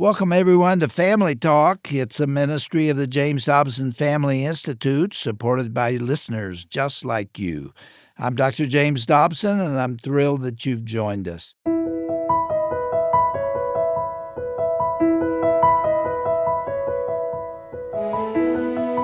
Welcome, everyone, to Family Talk. It's a ministry of the James Dobson Family Institute, supported by listeners just like you. I'm Dr. James Dobson, and I'm thrilled that you've joined us.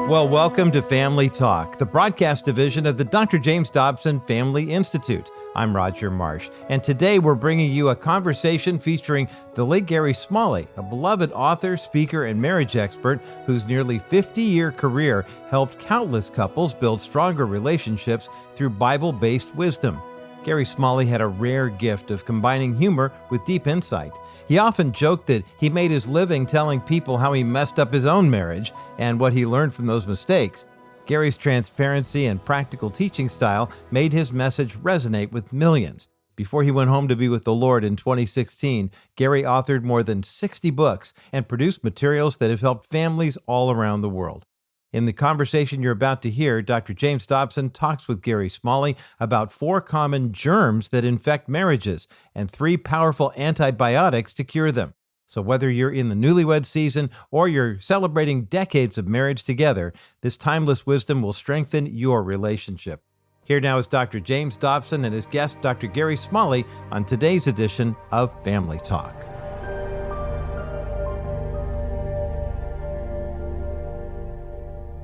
Well, welcome to Family Talk, the broadcast division of the Dr. James Dobson Family Institute. I'm Roger Marsh, and today we're bringing you a conversation featuring the late Gary Smalley, a beloved author, speaker, and marriage expert whose nearly 50-year career helped countless couples build stronger relationships through Bible-based wisdom. Gary Smalley had a rare gift of combining humor with deep insight. He often joked that he made his living telling people how he messed up his own marriage and what he learned from those mistakes. Gary's transparency and practical teaching style made his message resonate with millions. Before he went home to be with the Lord in 2016, Gary authored more than 60 books and produced materials that have helped families all around the world. In the conversation you're about to hear, Dr. James Dobson talks with Gary Smalley about 4 common germs that infect marriages and 3 powerful antibiotics to cure them. So whether you're in the newlywed season or you're celebrating decades of marriage together, this timeless wisdom will strengthen your relationship. Here now is Dr. James Dobson and his guest, Dr. Gary Smalley, on today's edition of Family Talk.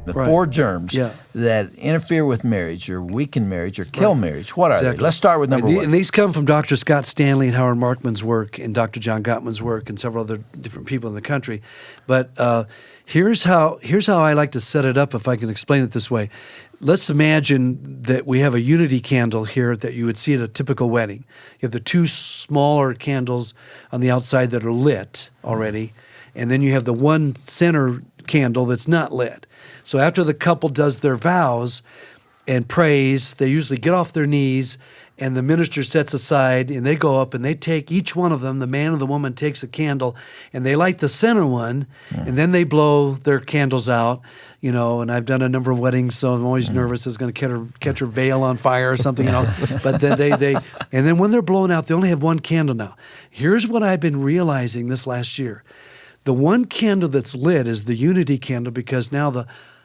The 4 germs that interfere with marriage or weaken marriage or kill marriage. What are they? Let's start with number 1. And these come from Dr. Scott Stanley and Howard Markman's work and Dr. John Gottman's work and several other different people in the country. But here's how I like to set it up, if I can explain it this way. Let's imagine that we have a unity candle here that you would see at a typical wedding. You have the 2 smaller candles on the outside that are lit already, and then you have the one center candle that's not lit. So after the couple does their vows and prays, they usually get off their knees and the minister sets aside and they go up and they take each one of them, the man and the woman takes a candle and they light the center one and then they blow their candles out, and I've done a number of weddings, so I'm always nervous it's going to catch her veil on fire or something, But then and then when they're blown out, they only have one candle now. Here's what I've been realizing this last year. The one candle that's lit is the unity candle because now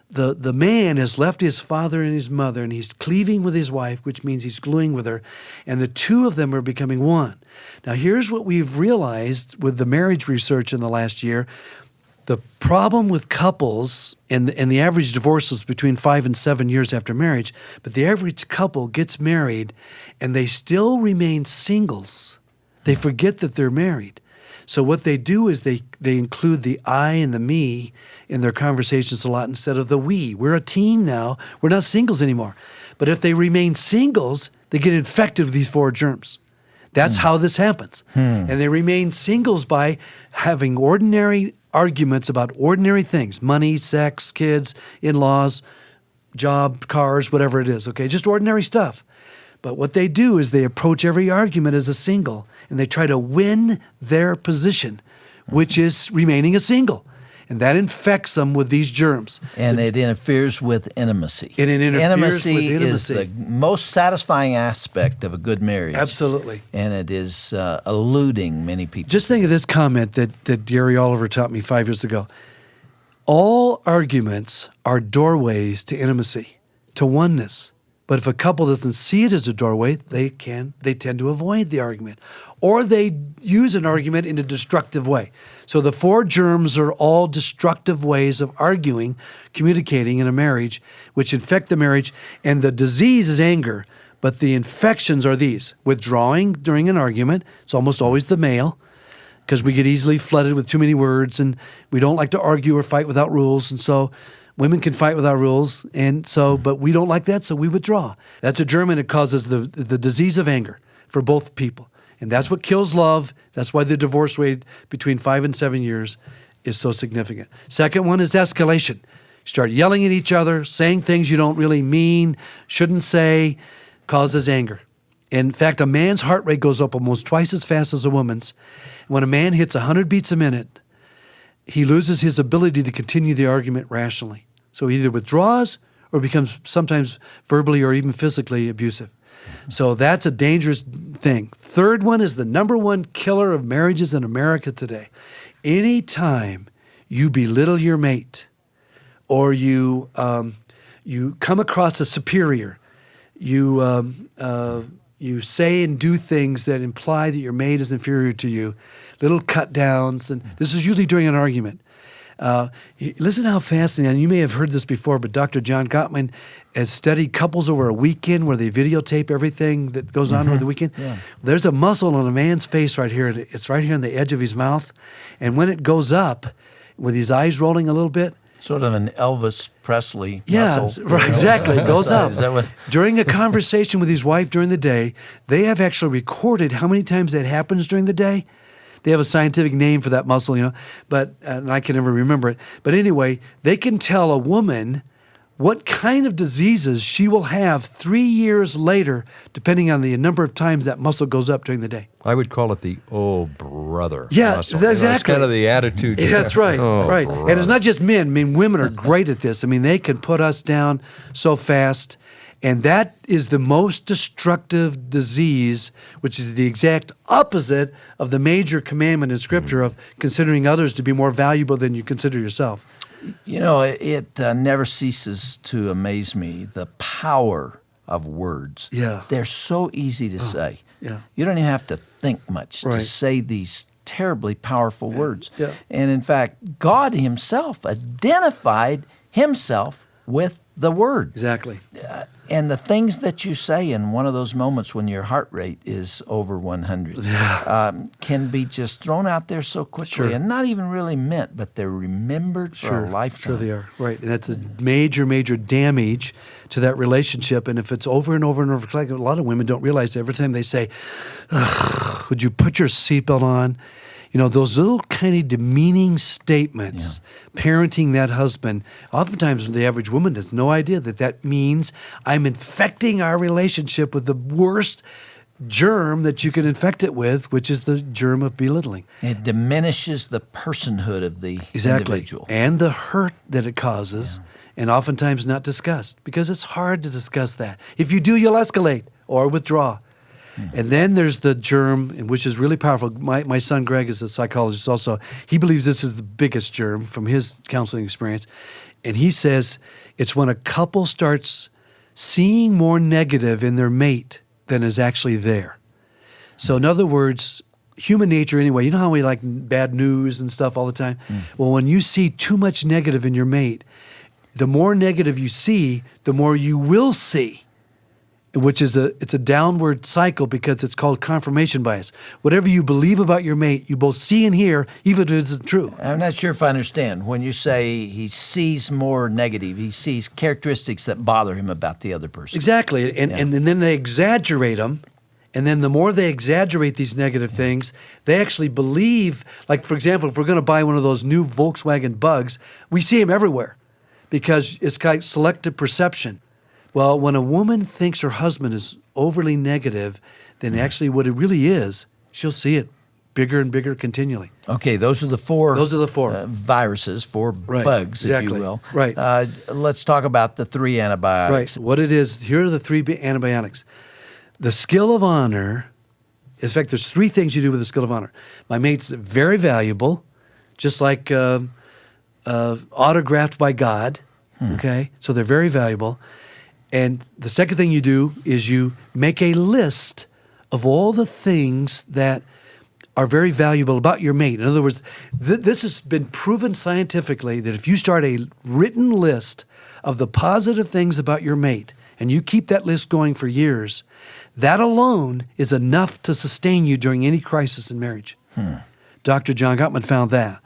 the man has left his father and his mother and he's cleaving with his wife, which means he's gluing with her, and the 2 of them are becoming one. Now here's what we've realized with the marriage research in the last year. The problem with couples, and the average divorce is between 5 and 7 years after marriage, but the average couple gets married and they still remain singles. They forget that they're married. So what they do is they include the I and the me in their conversations a lot instead of the we. We're a team now. We're not singles anymore. But if they remain singles, they get infected with these 4 germs. That's how this happens. And they remain singles by having ordinary arguments about ordinary things, money, sex, kids, in-laws, job, cars, whatever it is, okay? Just ordinary stuff. But what they do is they approach every argument as a single, and they try to win their position, which is remaining a single. And that infects them with these germs. And it interferes with intimacy. Intimacy is the most satisfying aspect of a good marriage. Absolutely. And it is eluding many people. Just think of this comment that Gary Oliver taught me 5 years ago. All arguments are doorways to intimacy, to oneness. But if a couple doesn't see it as a doorway, they tend to avoid the argument. Or they use an argument in a destructive way. So the 4 germs are all destructive ways of arguing, communicating in a marriage, which infect the marriage. And the disease is anger, but the infections are these. Withdrawing during an argument, it's almost always the male, because we get easily flooded with too many words, and we don't like to argue or fight without rules, and so women can fight without rules, but we don't like that, so we withdraw. That's a germ, and it causes the disease of anger for both people. And that's what kills love. That's why the divorce rate between 5 and 7 years is so significant. Second one is escalation. You start yelling at each other, saying things you don't really mean, shouldn't say, causes anger. In fact, a man's heart rate goes up almost twice as fast as a woman's. When a man hits 100 beats a minute, he loses his ability to continue the argument rationally. So he either withdraws or becomes sometimes verbally or even physically abusive. So that's a dangerous thing. Third one is the number one killer of marriages in America today. Anytime you belittle your mate, or you come across a superior, you say and do things that imply that your mate is inferior to you, little cut downs, and this is usually during an argument. Listen how fascinating, and you may have heard this before, but Dr. John Gottman has studied couples over a weekend where they videotape everything that goes on over the weekend. Yeah. There's a muscle on a man's face right here. It's right here on the edge of his mouth. And when it goes up, with his eyes rolling a little bit, sort of an Elvis Presley muscle. Yeah, right, exactly. It goes up. Is that what? During a conversation with his wife during the day, they have actually recorded how many times that happens during the day. They have a scientific name for that muscle, but and I can never remember it. But anyway, they can tell a woman what kind of diseases she will have 3 years later, depending on the number of times that muscle goes up during the day. I would call it the "oh brother" Yeah, muscle. exactly. That's kind of the attitude. Yeah, that's right. Oh, right. brother. And it's not just men. I mean, women are great at this. I mean, they can put us down so fast. And that is the most destructive disease, which is the exact opposite of the major commandment in Scripture of considering others to be more valuable than you consider yourself. It never ceases to amaze me, the power of words. Yeah. They're so easy to say. Yeah. You don't even have to think much to Right. say these terribly powerful words. Yeah. And in fact, God himself identified himself with the word. Exactly. And the things that you say in one of those moments when your heart rate is over 100 can be just thrown out there so quickly and not even really meant, but they're remembered for a lifetime. Sure they are. Right. And that's a major, major damage to that relationship. And if it's over and over and over, like a lot of women don't realize that every time they say, would you put your seatbelt on? Those little kind of demeaning statements, parenting that husband, oftentimes the average woman has no idea that means I'm infecting our relationship with the worst germ that you can infect it with, which is the germ of belittling. It diminishes the personhood of the individual. And the hurt that it causes, and oftentimes not discussed, because it's hard to discuss that. If you do, you'll escalate or withdraw. And then there's the germ, which is really powerful. My son Greg is a psychologist also. He believes this is the biggest germ from his counseling experience. And he says it's when a couple starts seeing more negative in their mate than is actually there. So in other words, human nature anyway, you know how we like bad news and stuff all the time? Well, when you see too much negative in your mate, the more negative you see, the more you will see. Which is it's a downward cycle because it's called confirmation bias. Whatever you believe about your mate, you both see and hear, even if it isn't true. I'm not sure if I understand. When you say he sees more negative, he sees characteristics that bother him about the other person. Exactly. And then they exaggerate them. And then the more they exaggerate these negative things, they actually believe, like, for example, if we're going to buy one of those new Volkswagen Bugs, we see them everywhere because it's got selective perception. Well, when a woman thinks her husband is overly negative, then actually what it really is, she'll see it bigger and bigger continually. Okay, those are the four. Viruses, bugs, exactly. if you will. Right. Let's talk about the 3 antibiotics. Right. What it is, here are the 3 antibiotics. The skill of honor, in fact, there's 3 things you do with the skill of honor. My mate's very valuable, just like autographed by God. Okay? So they're very valuable. And the second thing you do is you make a list of all the things that are very valuable about your mate. In other words, this has been proven scientifically that if you start a written list of the positive things about your mate, and you keep that list going for years, that alone is enough to sustain you during any crisis in marriage. Dr. John Gottman found that.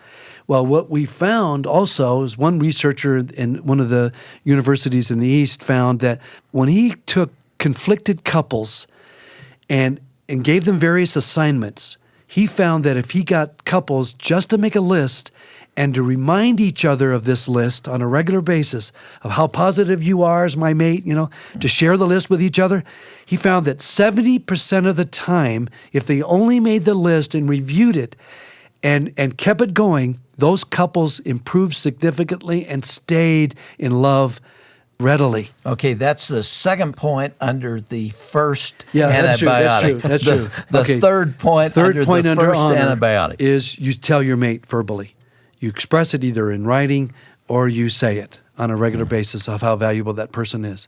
Well, what we found also is one researcher in one of the universities in the East found that when he took conflicted couples and gave them various assignments, he found that if he got couples just to make a list and to remind each other of this list on a regular basis of how positive you are as my mate, to share the list with each other, he found that 70% of the time, if they only made the list and reviewed it and kept it going, those couples improved significantly and stayed in love readily. Okay, that's the second point under the first That's true. antibiotic. That's true. The third point under the first honor antibiotic is you tell your mate verbally. You express it either in writing or you say it on a regular basis of how valuable that person is.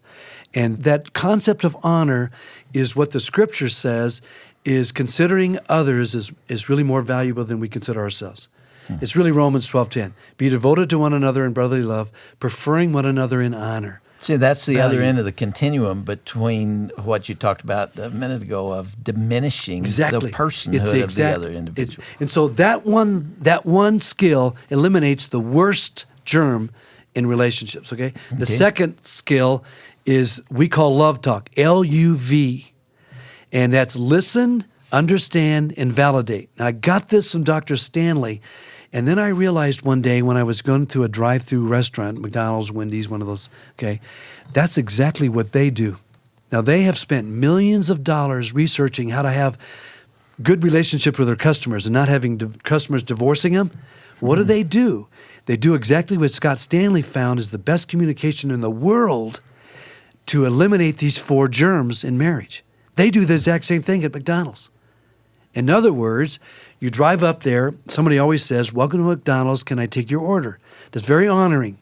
And that concept of honor is what the Scripture says is considering others is really more valuable than we consider ourselves. It's really Romans 12:10. Be devoted to one another in brotherly love, preferring one another in honor. See, that's the other Value. end of the continuum between what you talked about a minute ago of diminishing the personhood of the other individual. And so that one skill eliminates the worst germ in relationships, okay? The second skill is we call love talk, LUV. And that's listen, understand, and validate. Now, I got this from Dr. Stanley. And then I realized one day when I was going to a drive-through restaurant, McDonald's, Wendy's, one of those, okay, that's exactly what they do. Now, they have spent millions of dollars researching how to have good relationships with their customers and not having customers divorcing them. What do? They do exactly what Scott Stanley found is the best communication in the world to eliminate these 4 germs in marriage. They do the exact same thing at McDonald's. In other words, you drive up there, somebody always says, welcome to McDonald's, can I take your order? That's very honoring.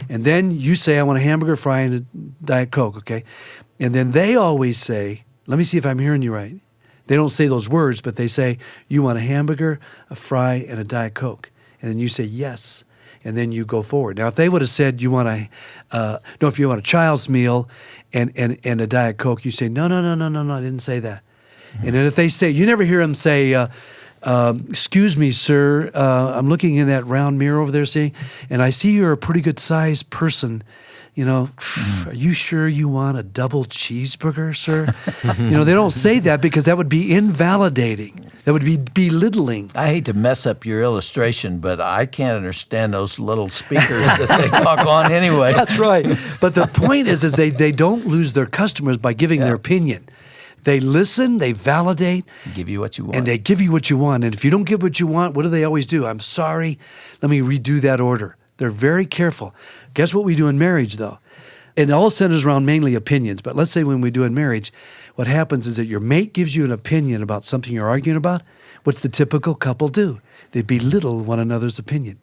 And then you say, I want a hamburger, fry, and a Diet Coke, okay? And then they always say, let me see if I'm hearing you right. They don't say those words, but they say, you want a hamburger, a fry, and a Diet Coke. And then you say, yes. And then you go forward. Now, if they would have said you want if you want a child's meal and a Diet Coke, you say, no, I didn't say that. And then if they say, you never hear them say, excuse me, sir, I'm looking in that round mirror over there, see, and I see you're a pretty good sized person. Are you sure you want a double cheeseburger, sir? They don't say that because that would be invalidating. That would be belittling. I hate to mess up your illustration, but I can't understand those little speakers that they talk on anyway. That's right. But the point is they don't lose their customers by giving their opinion. They listen, they validate. Give you what you want. And they give you what you want. And if you don't get what you want, what do they always do? I'm sorry, let me redo that order. They're very careful. Guess what we do in marriage, though? It all centers around mainly opinions. But let's say when we do in marriage, what happens is that your mate gives you an opinion about something you're arguing about. What's the typical couple do? They belittle one another's opinion.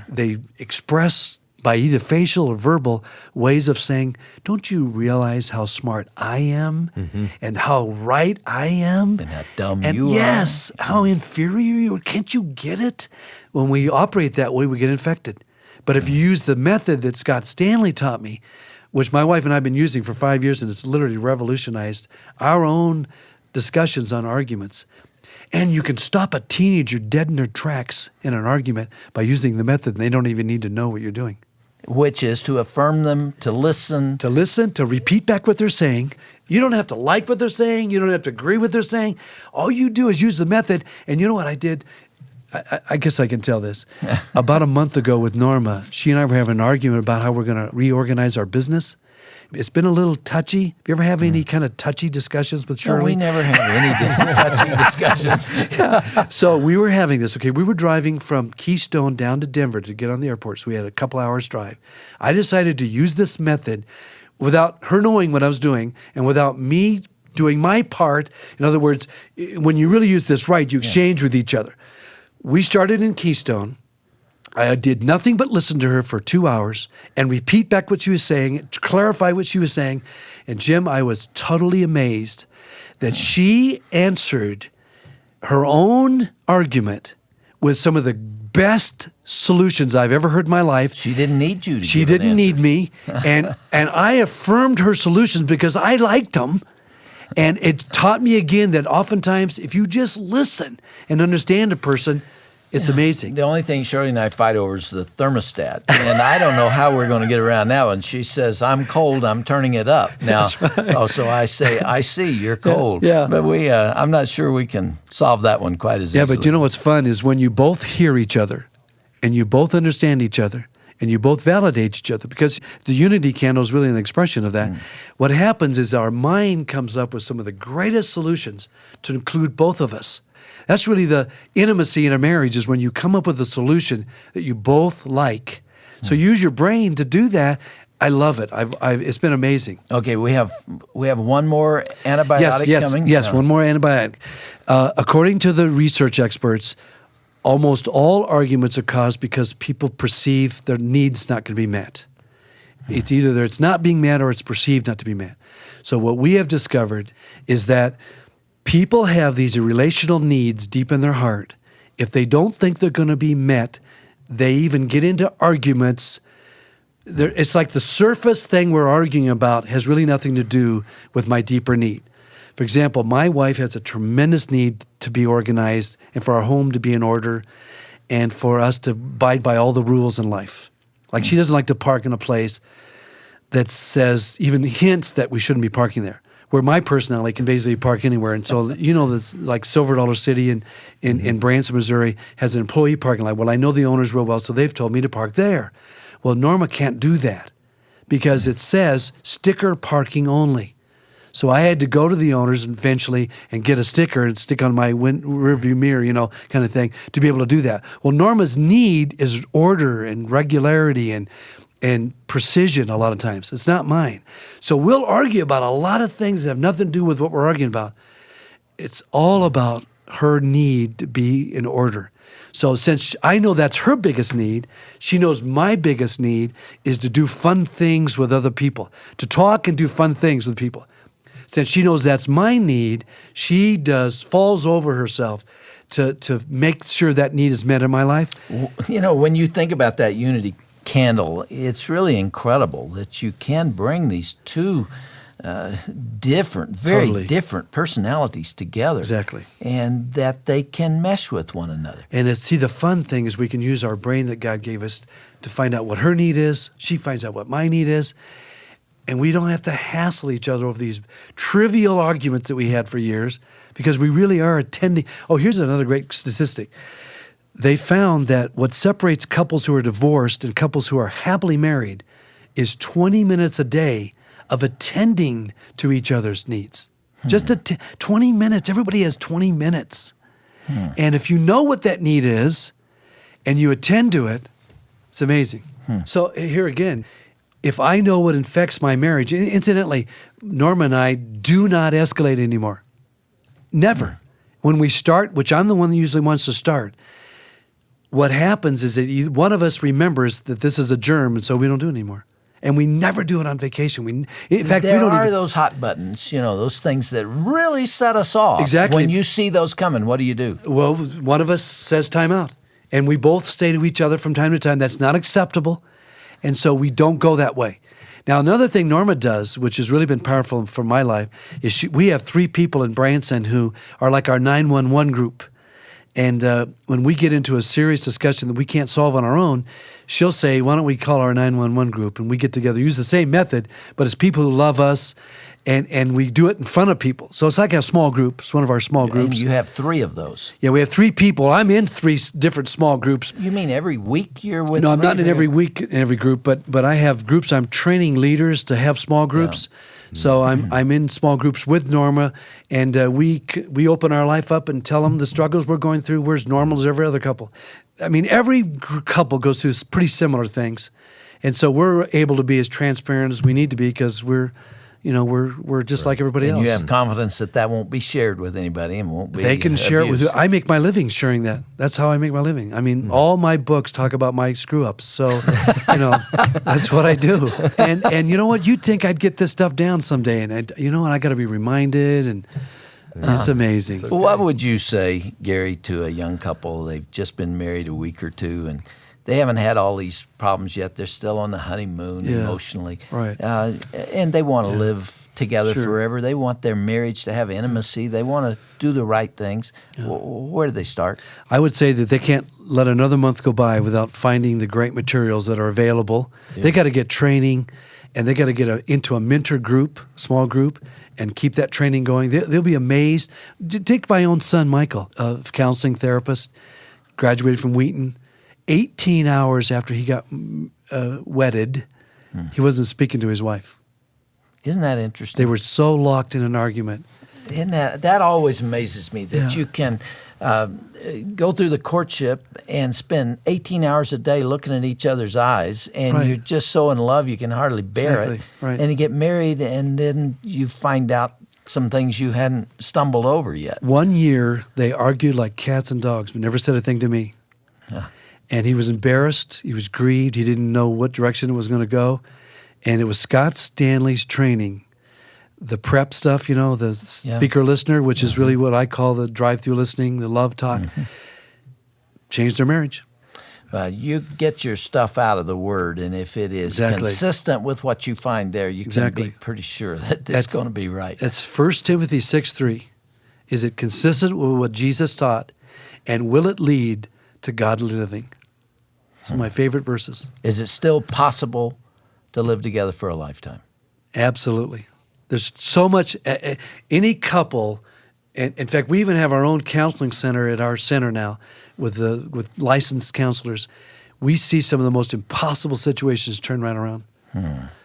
They express by either facial or verbal ways of saying, don't you realize how smart I am and how right I am? And how dumb and you are. Yes, how inferior you are. Can't you get it? When we operate that way, we get infected. But if you use the method that Scott Stanley taught me, which my wife and I have been using for 5 years, and it's literally revolutionized our own discussions on arguments. And you can stop a teenager dead in their tracks in an argument by using the method, and they don't even need to know what you're doing. Which is to affirm them, to listen. To repeat back what they're saying. You don't have to like what they're saying. You don't have to agree with what they're saying. All you do is use the method. And you know what I did? I guess I can tell this. About a month ago with Norma, she and I were having an argument about how we're going to reorganize our business. It's been a little touchy. Have you ever have any kind of touchy discussions with Shirley? No, we never have any touchy discussions. So we were having this. Okay, we were driving from Keystone down to Denver to get on the airport. So we had a couple hours drive. I decided to use this method without her knowing what I was doing and without me doing my part. In other words, when you really use this right, you exchange with each other. We started in Keystone. I did nothing but listen to her for 2 hours and repeat back what she was saying, clarify what she was saying. And Jim, I was totally amazed that she answered her own argument with some of the best solutions I've ever heard in my life. She didn't need you to She give an didn't need answer. me. And I affirmed her solutions because I liked them. And it taught me again that oftentimes if you just listen and understand a person, it's amazing. The only thing Shirley and I fight over is the thermostat. And I don't know how we're going to get around that one. She says, I'm cold, I'm turning it up. Now, so I say, I see, you're cold. Yeah. But I'm not sure we can solve that one quite as easily. Yeah, but you know what's fun is when you both hear each other and you both understand each other and you both validate each other, because the unity candle is really an expression of that. What happens is our mind comes up with some of the greatest solutions to include both of us. That's really the intimacy in a marriage, is when you come up with a solution that you both like. So use your brain to do that. I love it. It's been amazing. Okay, we have one more antibiotic coming. Yes, one more antibiotic. According to the research experts, almost all arguments are caused because people perceive their needs not going to be met. It's either it's not being met or it's perceived not to be met. So what we have discovered is that people have these relational needs deep in their heart. If they don't think they're going to be met, they even get into arguments. It's like the surface thing we're arguing about has really nothing to do with my deeper need. For example, my wife has a tremendous need to be organized and for our home to be in order and for us to abide by all the rules in life. Like she doesn't like to park in a place that says, even hints that we shouldn't be parking there. Where my personality can basically park anywhere. And so, this, like Silver Dollar City in Branson, Missouri, has an employee parking lot. Well, I know the owners real well, so they've told me to park there. Well, Norma can't do that because it says sticker parking only. So I had to go to the owners eventually and get a sticker and stick on my rearview mirror, kind of thing, to be able to do that. Well, Norma's need is order and regularity and precision a lot of times. It's not mine. So we'll argue about a lot of things that have nothing to do with what we're arguing about. It's all about her need to be in order. So since I know that's her biggest need, she knows my biggest need is to do fun things with other people, to talk and do fun things with people. Since she knows that's my need, she falls over herself to make sure that need is met in my life. When you think about that unity candle, it's really incredible that you can bring these two very different personalities together. Exactly. And that they can mesh with one another. And the fun thing is we can use our brain that God gave us to find out what her need is. She finds out what my need is. And we don't have to hassle each other over these trivial arguments that we had for years because we really are attending. Oh, here's another great statistic. They found that what separates couples who are divorced and couples who are happily married is 20 minutes a day of attending to each other's needs. Just 20 minutes. Everybody has 20 minutes. And if you know what that need is and you attend to it, it's amazing. So here again, if I know what infects my marriage, incidentally, Norma and I do not escalate anymore. Never. When we start, which I'm the one that usually wants to start, what happens is that one of us remembers that this is a germ, and so we don't do it anymore. And we never do it on vacation. In fact, there are those hot buttons, those things that really set us off. Exactly. When you see those coming, what do you do? Well, one of us says time out, and we both say to each other from time to time, that's not acceptable, and so we don't go that way. Now, another thing Norma does, which has really been powerful for my life, is we have 3 people in Branson who are like our 911 group. And when we get into a serious discussion that we can't solve on our own, she'll say, why don't we call our 911 group? And we get together, use the same method, but it's people who love us, and we do it in front of people. So it's like a small group. It's one of our small groups. And you have 3 of those. Yeah, we have 3 people. I'm in 3 different small groups. You mean every week you're with? No, I'm not in every week in every group, but I have groups. I'm training leaders to have small groups. Yeah. So I'm in small groups with Norma, and we open our life up and tell them the struggles we're going through. We're as normal as every other couple. I mean, every couple goes through pretty similar things, and so we're able to be as transparent as we need to be because we're just like everybody else. And you have confidence that won't be shared with anybody and won't be. They can share it with you. I make my living sharing that. That's how I make my living. I mean, all my books talk about my screw ups. So, that's what I do. And you know what? You'd think I'd get this stuff down someday, and I got to be reminded, and it's amazing. Well, what would you say, Gary, to a young couple? They've just been married a week or two, and they haven't had all these problems yet. They're still on the honeymoon emotionally. Right. And they want to live together forever. They want their marriage to have intimacy. They want to do the right things. Yeah. Where do they start? I would say that they can't let another month go by without finding the great materials that are available. Yeah. They got to get training, and they got to get into a mentor group, small group, and keep that training going. They'll be amazed. Take my own son, Michael, a counseling therapist, graduated from Wheaton. 18 hours after he got wedded, he wasn't speaking to his wife. Isn't that interesting? They were so locked in an argument. Isn't that always amazes me that you can go through the courtship and spend 18 hours a day looking at each other's eyes, and Right. you're just so in love you can hardly bear Exactly, it. right. And you get married, and then you find out some things you hadn't stumbled over yet. 1 year, they argued like cats and dogs, but never said a thing to me. And he was embarrassed. He was grieved. He didn't know what direction it was going to go. And it was Scott Stanley's training, the prep stuff, the Yeah. speaker listener, which is really what I call the drive-through listening, the love talk, changed their marriage. You get your stuff out of the Word, and if it is Exactly. consistent with what you find there, you Exactly. can be pretty sure that this is going to be right. That's 1 Timothy 6:3. Is it consistent with what Jesus taught, and will it lead to godly living? Some of my favorite verses. Is it still possible to live together for a lifetime? Absolutely. There's so much. Any couple, and in fact, we even have our own counseling center at our center now with licensed counselors. We see some of the most impossible situations turn right around.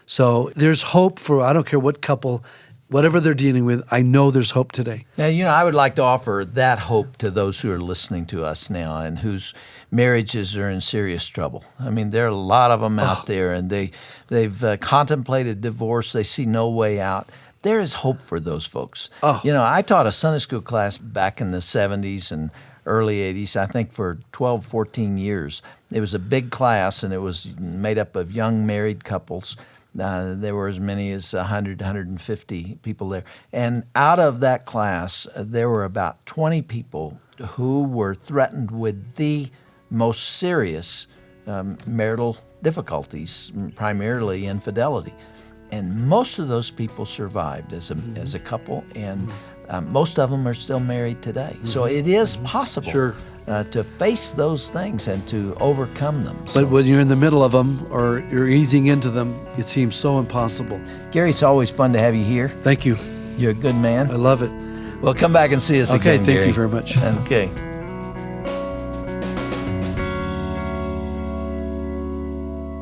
So there's hope for, I don't care what couple, whatever they're dealing with, I know there's hope today. Now, I would like to offer that hope to those who are listening to us now and whose marriages are in serious trouble. I mean, there are a lot of them out there, and they've contemplated divorce. They see no way out. There is hope for those folks. I taught a Sunday school class back in the 70s and early 80s, I think for 12, 14 years. It was a big class, and it was made up of young married couples. There were as many as 100, 150 people there. And out of that class, there were about 20 people who were threatened with the most serious marital difficulties, primarily infidelity. And most of those people survived as a couple, and most of them are still married today. So it is possible. Sure. To face those things and to overcome them. But when you're in the middle of them or you're easing into them, it seems so impossible. Gary, it's always fun to have you here. Thank you. You're a good I man. love it. Well, come back and see us Okay, again, thank Gary. you very much. Okay.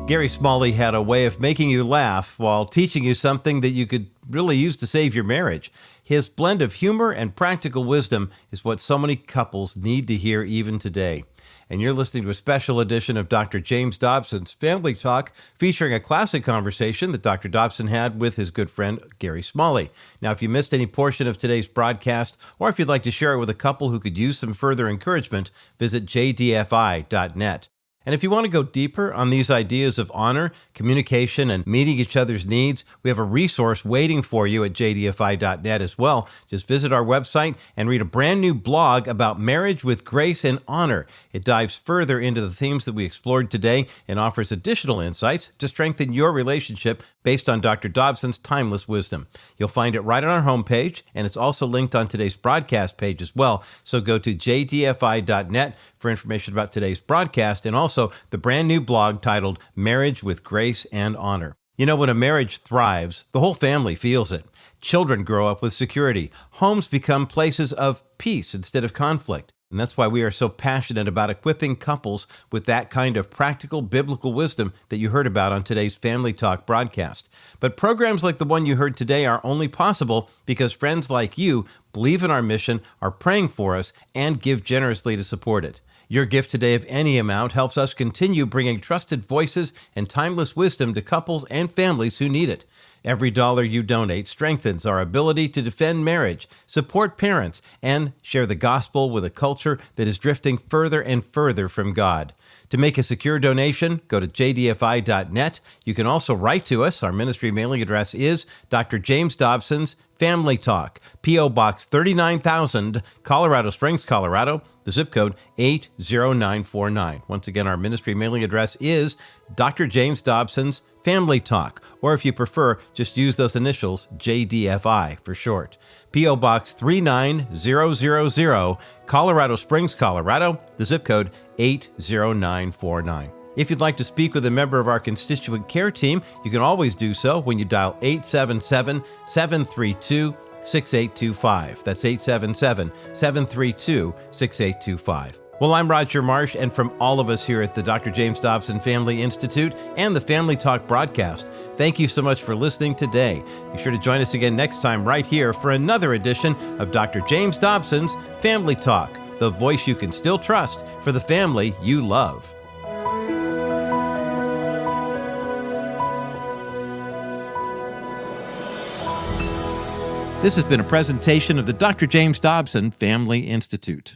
Gary Smalley had a way of making you laugh while teaching you something that you could really use to save your marriage. His blend of humor and practical wisdom is what so many couples need to hear even today. And you're listening to a special edition of Dr. James Dobson's Family Talk, featuring a classic conversation that Dr. Dobson had with his good friend, Gary Smalley. Now, if you missed any portion of today's broadcast, or if you'd like to share it with a couple who could use some further encouragement, visit jdfi.net. And if you want to go deeper on these ideas of honor, communication, and meeting each other's needs, we have a resource waiting for you at jdfi.net as well. Just visit our website and read a brand new blog about marriage with grace and honor. It dives further into the themes that we explored today and offers additional insights to strengthen your relationship based on Dr. Dobson's timeless wisdom. You'll find it right on our homepage, and it's also linked on today's broadcast page as well. So go to jdfi.net for information about today's broadcast and also the brand new blog titled Marriage with Grace and Honor. When a marriage thrives, the whole family feels it. Children grow up with security. Homes become places of peace instead of conflict. And that's why we are so passionate about equipping couples with that kind of practical biblical wisdom that you heard about on today's Family Talk broadcast. But programs like the one you heard today are only possible because friends like you believe in our mission, are praying for us, and give generously to support it. Your gift today of any amount helps us continue bringing trusted voices and timeless wisdom to couples and families who need it. Every dollar you donate strengthens our ability to defend marriage, support parents, and share the gospel with a culture that is drifting further and further from God. To make a secure donation, go to jdfi.net. You can also write to us. Our ministry mailing address is Dr. James Dobson's Family Talk, P.O. Box 39,000, Colorado Springs, Colorado, the zip code 80949. Once again, our ministry mailing address is Dr. James Dobson's Family Talk, or if you prefer, just use those initials, JDFI for short. P.O. Box 39000, Colorado Springs, Colorado, the zip code 80949. If you'd like to speak with a member of our constituent care team, you can always do so when you dial 877-732-6825. That's 877-732-6825. Well, I'm Roger Marsh, and from all of us here at the Dr. James Dobson Family Institute and the Family Talk broadcast, thank you so much for listening today. Be sure to join us again next time right here for another edition of Dr. James Dobson's Family Talk, the voice you can still trust for the family you love. This has been a presentation of the Dr. James Dobson Family Institute.